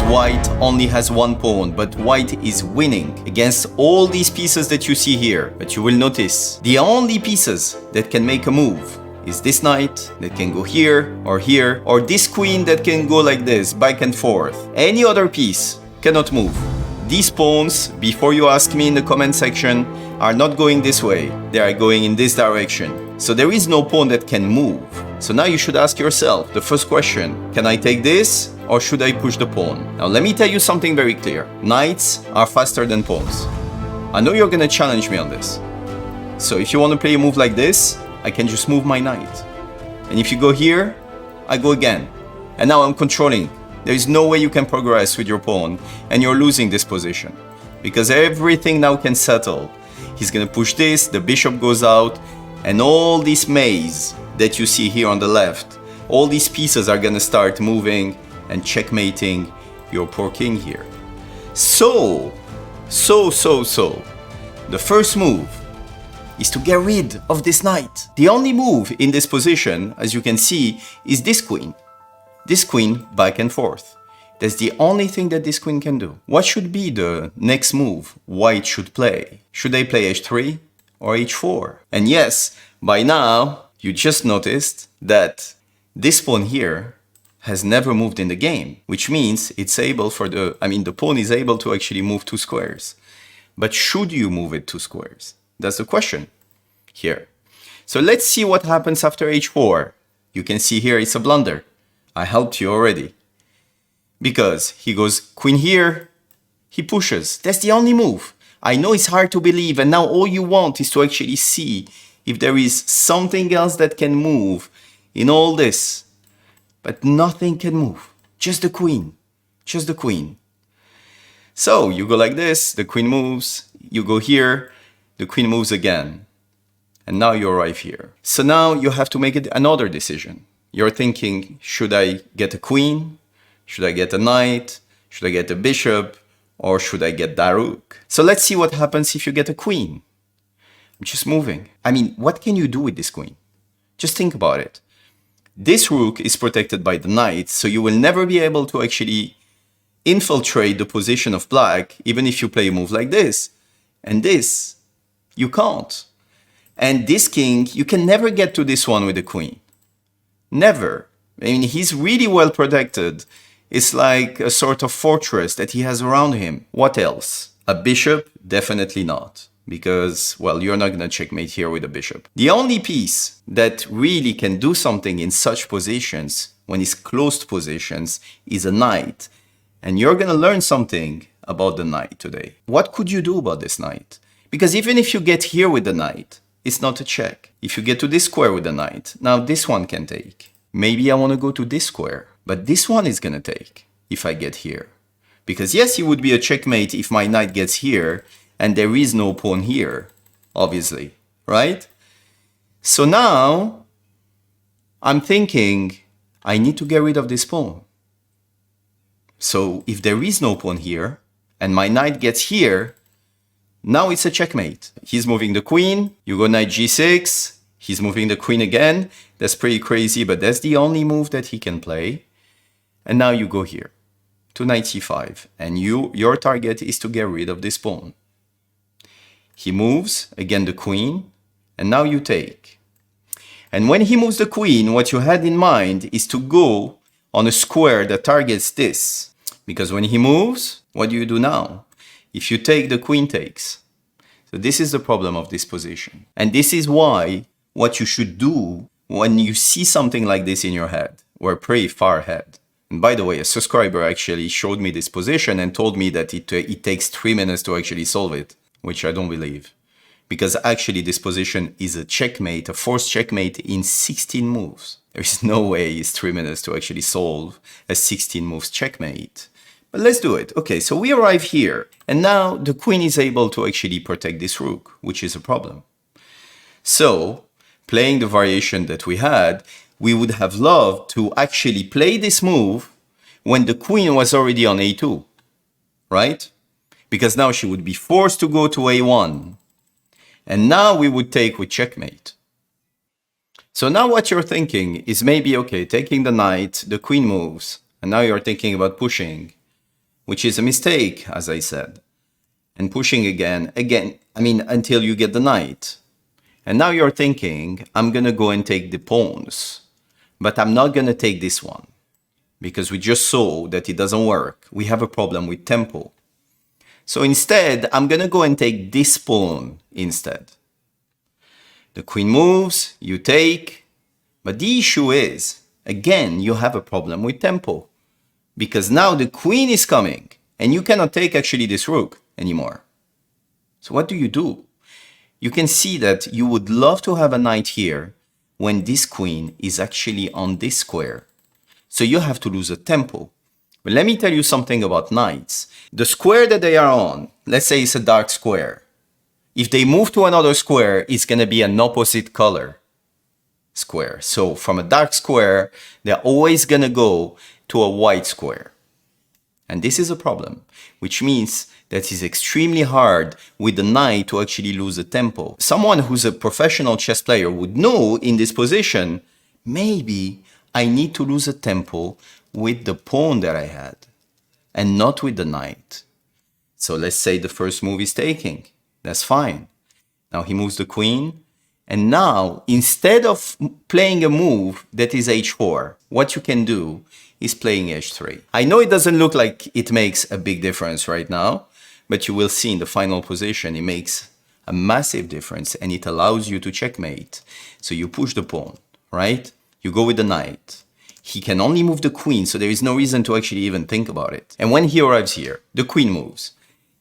white only has one pawn, but white is winning against all these pieces that you see here. But you will notice the only pieces that can make a move is this knight that can go here, or this queen that can go like this, back and forth. Any other piece cannot move. These pawns, before you ask me in the comment section, are not going this way. They are going in this direction. So there is no pawn that can move. So now you should ask yourself the first question: can I take this or should I push the pawn? Now let me tell you something very clear. Knights are faster than pawns. I know you're gonna challenge me on this. So if you want to play a move like this, I can just move my knight. And if you go here, I go again. And now I'm controlling. There is no way you can progress with your pawn, and you're losing this position. Because everything now can settle. He's gonna push this, the bishop goes out, and all this maze that you see here on the left, all these pieces are gonna start moving and checkmating your poor king here. So, the first move is to get rid of this knight. The only move in this position, as you can see, is this queen. This queen back and forth. That's the only thing that this queen can do. What should be the next move white should play? Should they play h3 or h4? And yes, by now, you just noticed that this pawn here has never moved in the game, which means it's able the pawn is able to actually move 2 squares. But should you move it 2 squares? That's the question here. So let's see what happens after h4. You can see here it's a blunder. I helped you already. Because he goes queen here, he pushes. That's the only move. I know it's hard to believe, and now all you want is to actually see if there is something else that can move in all this. But nothing can move. Just the queen. Just the queen. So you go like this, the queen moves, you go here, the queen moves again. And now you arrive here. So now you have to make another decision. You're thinking, should I get a queen? Should I get a knight? Should I get a bishop? Or should I get the rook? So let's see what happens if you get a queen. I'm just moving. What can you do with this queen? Just think about it. This rook is protected by the knight, so you will never be able to actually infiltrate the position of black, even if you play a move like this. And this, you can't. And this king, you can never get to this one with the queen. Never. He's really well protected. It's like a sort of fortress that he has around him. What else? A bishop? Definitely not. Because, well, you're not going to checkmate here with a bishop. The only piece that really can do something in such positions, when it's closed positions, is a knight. And you're going to learn something about the knight today. What could you do about this knight? Because even if you get here with the knight, it's not a check. If you get to this square with the knight, now this one can take. Maybe I want to go to this square, but this one is going to take if I get here. Because yes, it would be a checkmate if my knight gets here, and there is no pawn here, obviously, right? So now, I'm thinking, I need to get rid of this pawn. So if there is no pawn here, and my knight gets here, now it's a checkmate. He's moving the queen, you go knight g6, he's moving the queen again. That's pretty crazy, but that's the only move that he can play. And now you go here, to knight c5, and your target is to get rid of this pawn. He moves, again the queen, and now you take. And when he moves the queen, what you had in mind is to go on a square that targets this. Because when he moves, what do you do now? If you take, the queen takes. So this is the problem of this position. And this is why what you should do when you see something like this in your head, or pretty far ahead. And by the way, a subscriber actually showed me this position and told me that it takes 3 minutes to actually solve it, which I don't believe. Because actually this position is a checkmate, a forced checkmate in 16 moves. There is no way it's 3 minutes to actually solve a 16 moves checkmate. But let's do it. Okay, so we arrive here, and now the queen is able to actually protect this rook, which is a problem. So, playing the variation that we had, we would have loved to actually play this move when the queen was already on a2, right? Because now she would be forced to go to a1. And now we would take with checkmate. So now what you're thinking is maybe, okay, taking the knight, the queen moves, and now you're thinking about pushing. which is a mistake, as I said. And pushing again, until you get the knight. And now you're thinking, I'm gonna go and take the pawns, but I'm not gonna take this one, because we just saw that it doesn't work. We have a problem with tempo. So instead, I'm gonna go and take this pawn instead. The queen moves, you take, but the issue is, again, you have a problem with tempo, because now the queen is coming, and you cannot take actually this rook anymore. So what do? You can see that you would love to have a knight here when this queen is actually on this square. So you have to lose a tempo. But let me tell you something about knights. The square that they are on, let's say it's a dark square. If they move to another square, it's going to be an opposite color square. So from a dark square, they're always going to go to a white square. And this is a problem, which means that it's extremely hard with the knight to actually lose the tempo. Someone who's a professional chess player would know in this position, maybe I need to lose a tempo with the pawn that I had and not with the knight. So let's say the first move is taking. That's fine. Now he moves the queen. And now, instead of playing a move that is h4, what you can do is playing h3. I know it doesn't look like it makes a big difference right now, but you will see in the final position it makes a massive difference and it allows you to checkmate. So you push the pawn, right? You go with the knight. He can only move the queen, so there is no reason to actually even think about it. And when he arrives here, the queen moves.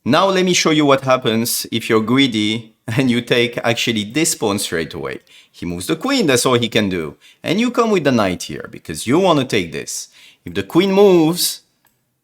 Now let me show you what happens if you're greedy and you take actually this pawn straight away. He moves the queen, that's all he can do. And you come with the knight here because you want to take this. If the queen moves,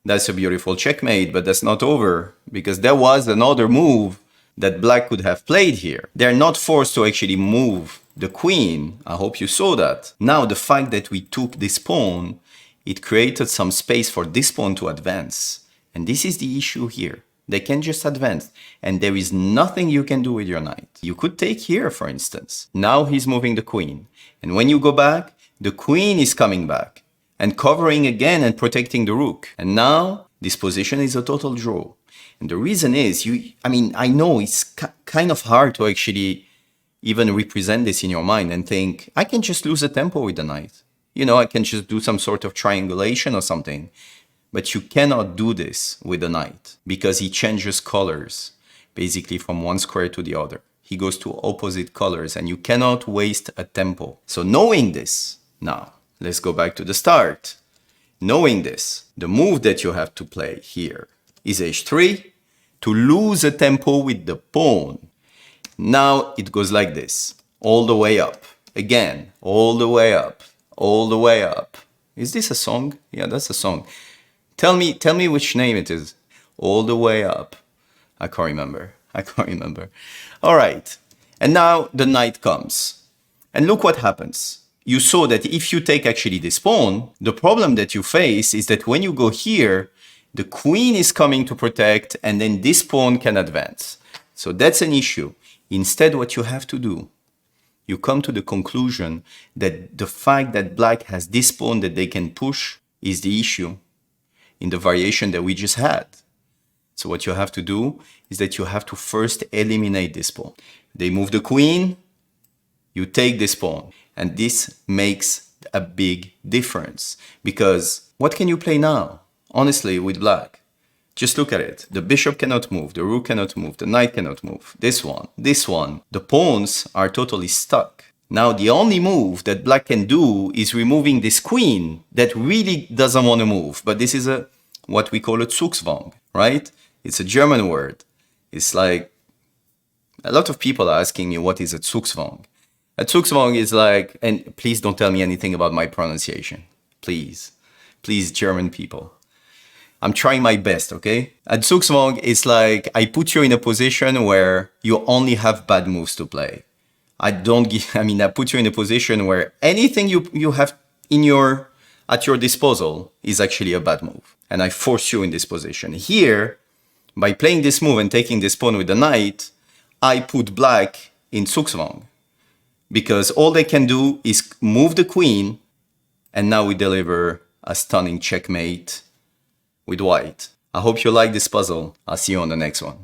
that's a beautiful checkmate, but that's not over because there was another move that black could have played here. They're not forced to actually move the queen. I hope you saw that. Now the fact that we took this pawn, it created some space for this pawn to advance. And this is the issue here. They can just advance, and there is nothing you can do with your knight. You could take here, for instance. Now he's moving the queen. And when you go back, the queen is coming back and covering again and protecting the rook. And now this position is a total draw. And the reason is, I know it's kind of hard to actually even represent this in your mind and think, I can just lose a tempo with the knight. I can just do some sort of triangulation or something. But you cannot do this with the knight because he changes colors basically from one square to the other. He goes to opposite colors and you cannot waste a tempo. So knowing this, now let's go back to the start. Knowing this, the move that you have to play here is h3 to lose a tempo with the pawn. Now it goes like this, all the way up. Again, all the way up, all the way up. Is this a song? Yeah, that's a song. Tell me which name it is. All the way up. I can't remember. All right. And now the knight comes. And look what happens. You saw that if you take actually this pawn, the problem that you face is that when you go here, the queen is coming to protect and then this pawn can advance. So that's an issue. Instead, what you have to do, you come to the conclusion that the fact that black has this pawn that they can push is the issue in the variation that we just had. So what you have to do is that you have to first eliminate this pawn. They move the queen, you take this pawn. And this makes a big difference. Because what can you play now? Honestly, with black. Just look at it. The bishop cannot move, the rook cannot move, the knight cannot move. This one. The pawns are totally stuck. Now, the only move that black can do is removing this queen that really doesn't want to move. But this is what we call a Zugzwang, right? It's a German word. It's like, a lot of people are asking me, what is a Zugzwang? A Zugzwang is like, and please don't tell me anything about my pronunciation. Please, German people. I'm trying my best, okay? A Zugzwang is like, I put you in a position where you only have bad moves to play. I put you in a position where anything you have at your disposal is actually a bad move. And I force you in this position. Here, by playing this move and taking this pawn with the knight, I put black in Zugzwang. Because all they can do is move the queen, and now we deliver a stunning checkmate with white. I hope you like this puzzle. I'll see you on the next one.